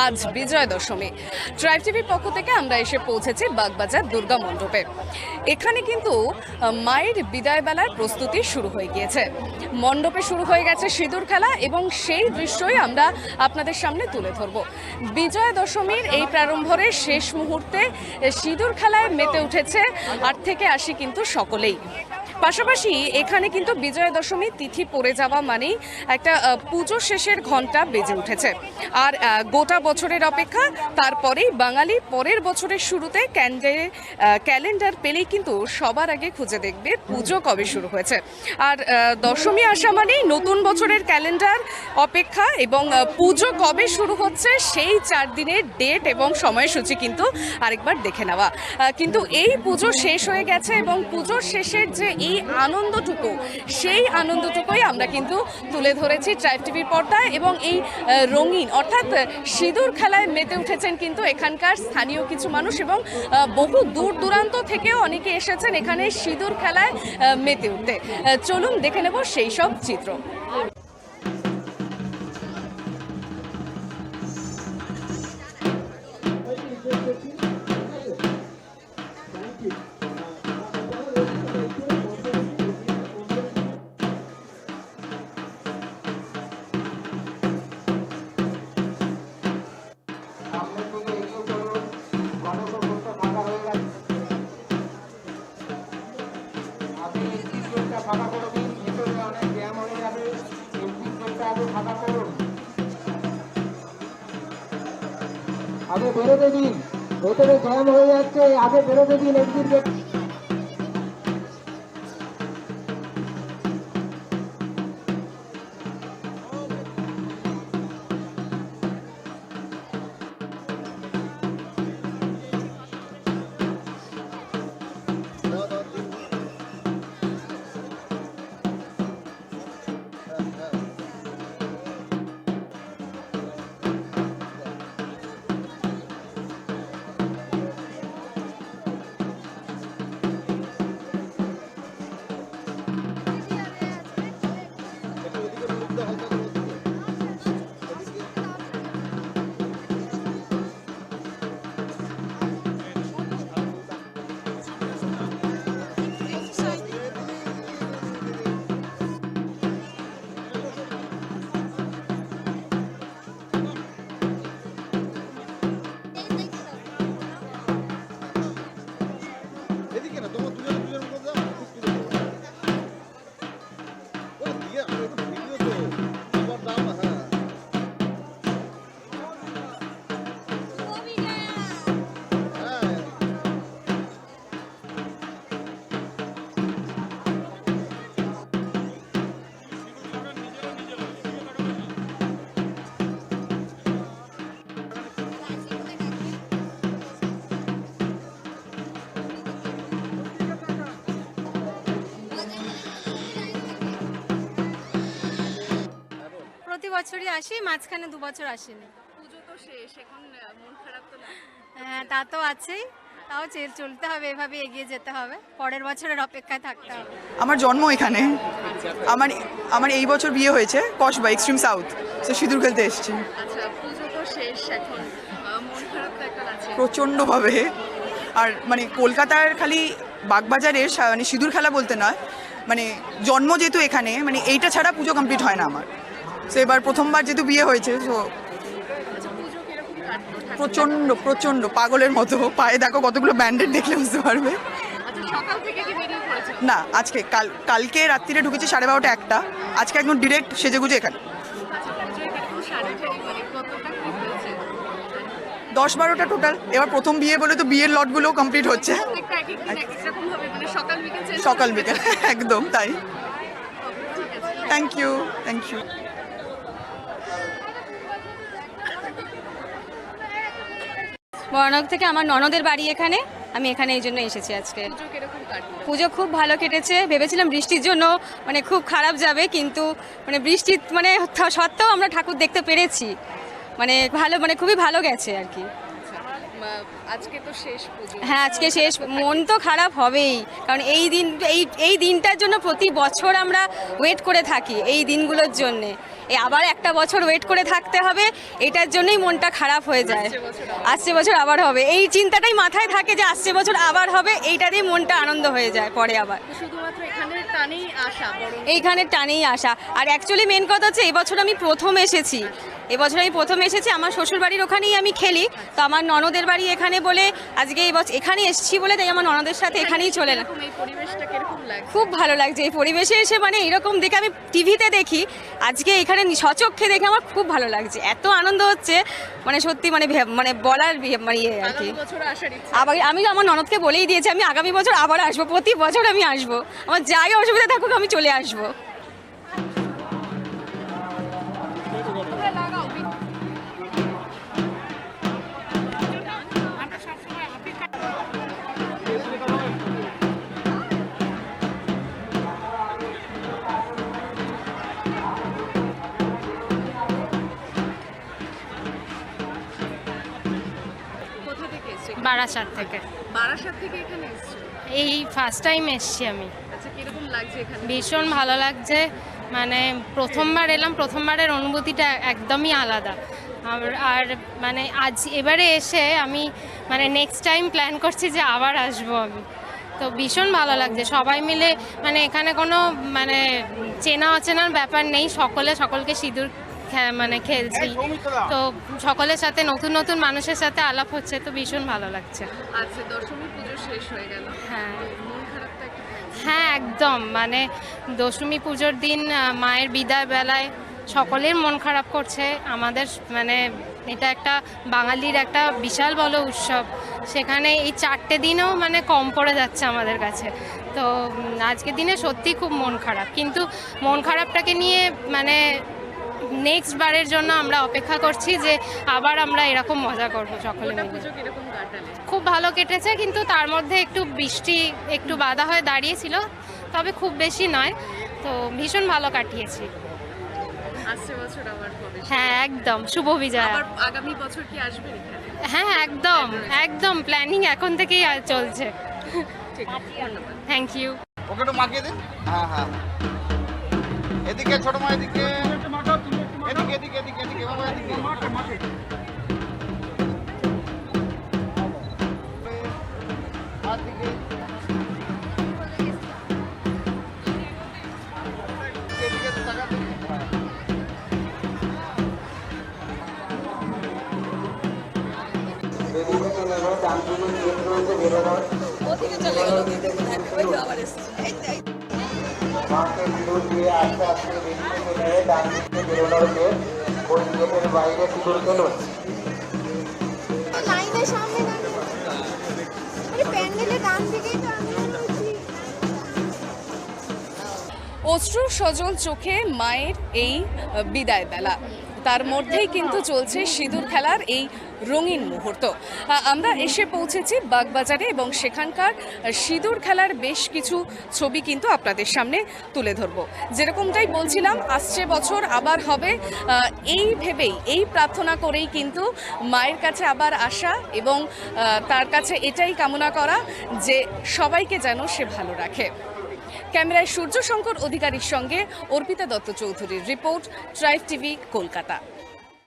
আজ বিজয়া দশমী। ট্রাইব টিভির পক্ষ থেকে আমরা এসে পৌঁছেছি বাগবাজার দুর্গা মণ্ডপে। এখানে কিন্তু মায়ের বিদায় বেলার প্রস্তুতি শুরু হয়ে গিয়েছে। মণ্ডপে শুরু হয়ে গেছে সিঁদুর খেলা এবং সেই দৃশ্যই আমরা আপনাদের সামনে তুলে ধরব। বিজয়া দশমীর এই প্রারম্ভের শেষ মুহূর্তে সিঁদুর খেলায় মেতে উঠেছে 8 থেকে 80 কিন্তু সকলেই। পাশাপাশি এখানে কিন্তু বিজয়া দশমী তিথি পড়ে যাওয়া মানেই একটা পুজো শেষের ঘন্টা বেজে উঠেছে। আর গোটা বছরের অপেক্ষা, তারপরেই বাঙালি পরের বছরের শুরুতে ক্যালেন্ডার পেলেই কিন্তু সবার আগে খুঁজে দেখবে পুজো কবে শুরু হয়েছে। আর দশমী আসা মানেই নতুন বছরের ক্যালেন্ডার অপেক্ষা এবং পুজো কবে শুরু হচ্ছে সেই 4 দিনের ডেট এবং সময়সূচি কিন্তু আরেকবার দেখে নেওয়া। কিন্তু এই পুজো শেষ হয়ে গেছে এবং পুজোর শেষের যে এই আনন্দটুকু, সেই আনন্দটুকুই আমরা কিন্তু তুলে ধরেছি ট্রাইব টিভির পর্দায়। এবং এই রঙিন অর্থাৎ সিঁদুর খেলায় মেতে উঠেছেন কিন্তু এখানকার স্থানীয় কিছু মানুষ এবং বহু দূর দূরান্ত থেকেও অনেকে এসেছেন এখানে সিঁদুর খেলায় মেতে উঠতে। চলুন দেখে নেব সেই সব চিত্র। আগে বেরোতে দিন, ভেতরে জ্যাম হয়ে যাচ্ছে, আগে বেরোতে দিন একদিন। প্রতি বছরই আসি, মাঝখানে 2 বছর আসিনি। পুজো তো শেষ, এখন মন খারাপ তো না? হ্যাঁ, তা তো আছেই, তাও চলতে হবে, এভাবে এগিয়ে যেতে হবে, পরের বছরের অপেক্ষায় থাকতে হবে। আমার জন্ম এখানে, আমার এই বছর বিয়ে হয়েছে কসবা এক্সট্রিম সাউথ, সে সিঁদুর খেলতে এসেছি। আচ্ছা, পুজো তো শেষ, এখন মন খারাপ তো একটা আছে প্রচণ্ডভাবে। আর মানে কলকাতার খালি বাগবাজারের মানে সিঁদুর খেলা বলতে নয়, মানে জন্ম যেহেতু এখানে, মানে এইটা ছাড়া পুজো কমপ্লিট হয় না আমার। সো এবার প্রথমবার যেহেতু বিয়ে হয়েছে, সো প্রচণ্ড প্রচণ্ড পাগলের মতো। পায়ে দেখো কতগুলো ব্যান্ডেড, দেখলে বুঝতে পারবে। না, আজকে কালকে রাত্রিরে ঢুকেছি 12:30 1টা, আজকে একদম ডিরেক্ট সেজেগুজে এখানে। 10-12টা টোটাল। এবার প্রথম বিয়ে বলে তো বিয়ের লটগুলোও কমপ্লিট হচ্ছে, সকাল বিকেল একদম তাই। Thank you. বরানগর থেকে আমার ননদের বাড়ি এখানে, আমি এখানে এই জন্য এসেছি আজকে। পুজো খুব ভালো কেটেছে, ভেবেছিলাম বৃষ্টির জন্য মানে খুব খারাপ যাবে, কিন্তু মানে বৃষ্টি মানে সত্ত্বেও আমরা ঠাকুর দেখতে পেরেছি, মানে ভালো, মানে খুবই ভালো গেছে আর কি। আজকে তো শেষ পুজো। হ্যাঁ, আজকে শেষ, মন তো খারাপ হবেই, কারণ এই দিনটার জন্য প্রতি বছর আমরা ওয়েট করে থাকি, এই দিনগুলোর জন্যে। এই আবার একটা বছর ওয়েট করে থাকতে হবে, এটার জন্যই মনটা খারাপ হয়ে যায়। আসছে বছর আবার হবে, এই চিন্তাটাই মাথায় থাকে যে আসছে বছর আবার হবে, এইটাতেই মনটা আনন্দ হয়ে যায় পরে আবার। শুধুমাত্র এখানের টানেই আসা, এইখানের টানেই আসা। আর অ্যাকচুয়ালি মেন কথা হচ্ছে এবছর আমি প্রথম এসেছি, আমার শ্বশুরবাড়ির ওখানেই আমি খেলি, তো আমার ননদের বাড়ি এখানে বলে আজকে এই বছর এখানে এসেছি বলে তাই আমার ননদের সাথে এখানেই চলে এলাম। এই পরিবেশটা কিরকম লাগে? খুব ভালো লাগছে এই পরিবেশে এসে, মানে এরকম দেখে আমি টিভিতে দেখি, আজকে এখানে সচক্ষে দেখে আমার খুব ভালো লাগছে, এত আনন্দ হচ্ছে মানে সত্যি মানে বলার মানে ইয়ে আর কি। আবার আমি আমার ননদকে বলেই দিয়েছি আমি আগামী বছর আবার আসবো, প্রতি বছর আমি আসবো, আমার যাই অসুবিধা থাকুক আমি চলে আসবো। বারাসাত থেকে। বারাসাত থেকে এখানে এসেছো? এই ফার্স্ট টাইম এসছি আমি। আচ্ছা, কিরকম লাগছে এখানে? ভীষণ ভালো লাগছে, মানে প্রথমবার এলাম, প্রথমবারের অনুভূতিটা একদমই আলাদা। আর মানে এবারে এসে আমি মানে নেক্সট টাইম প্ল্যান করছি যে আবার আসবো আমি। তো ভীষণ ভালো লাগছে, সবাই মিলে মানে এখানে কোনো মানে চেনা অচেনার ব্যাপার নেই, সকলকে সিঁদুর মানে খেলছি, তো সকলের সাথে নতুন নতুন মানুষের সাথে আলাপ হচ্ছে, তো ভীষণ ভালো লাগছে। আচ্ছা, দশমী পুজো শেষ হয়ে গেল, হ্যাঁ মন খারাপটা একটু? হ্যাঁ একদম, মানে দশমী পুজোর দিন মায়ের বিদায় বেলায় সকলের মন খারাপ করছে। আমাদের মানে এটা একটা বাঙালির একটা বিশাল বড় উৎসব, সেখানে এই 4টে দিনও মানে কম পড়ে যাচ্ছে আমাদের কাছে। তো আজকের দিনে সত্যি খুব মন খারাপ, কিন্তু মন খারাপটাকে নিয়ে মানে নেক্সট বারের জন্য আমরা অপেক্ষা করছি যে আবার আমরা এরকম মজা করব সকলে মিলে। খুব ভালো কেটেছে, কিন্তু তার মধ্যে একটু বৃষ্টি একটু বাধা হয়ে দাঁড়িয়েছিল, তবে খুব বেশি নয়, তো ভীষণ ভালো কাটিয়েছি। আসছে বছর আবার হবে? হ্যাঁ একদম, শুভ বিজয়া। আগামী বছর কি আসবে এখানে? হ্যাঁ একদম একদম, প্ল্যানিং এখন থেকেই চলছে। ঠিক আছে, ধন্যবাদ। Thank you. ওকে একটু মাখিয়ে দিন। হ্যাঁ হ্যাঁ, এদিকে ছোট মা, এদিকে এদিকে এদিকে এদিকে এদিকে বাবা, এদিকে হাত দিকে এদিকে তো টাকা দিন। মাকে সিঁদুর দিয়ে আস্তে আস্তে বেরিয়ে চলে ডান দিকে বেরোনোর পর ওই গেটের বাইরে সিঁদুর খেলুন। লাইনের সামনে প্যান্ডেলের ডান দিকেই তো আমি বলছি। অশ্রু সজল চোখে মায়ের এই বিদায় বেলা, তার মধ্যেই কিন্তু চলছে সিঁদুর খেলার এই রঙিন মুহূর্ত। আমরা এসে পৌঁছেছি বাগবাজারে এবং সেখানকার সিঁদুর খেলার বেশ কিছু ছবি কিন্তু আপনাদের সামনে তুলে ধরবো। যেরকমটাই বলছিলাম, আসছে বছর আবার হবে, এই ভেবেই, এই প্রার্থনা করেই কিন্তু মায়ের কাছে আবার আসা এবং তার কাছে এটাই কামনা করা যে সবাইকে যেন সে ভালো রাখে। ক্যামেরায় সূর্য শঙ্কর অধিকারীর সঙ্গে অর্পিতা দত্ত চৌধুরীর রিপোর্ট, ট্রাইব টিভি, কলকাতা।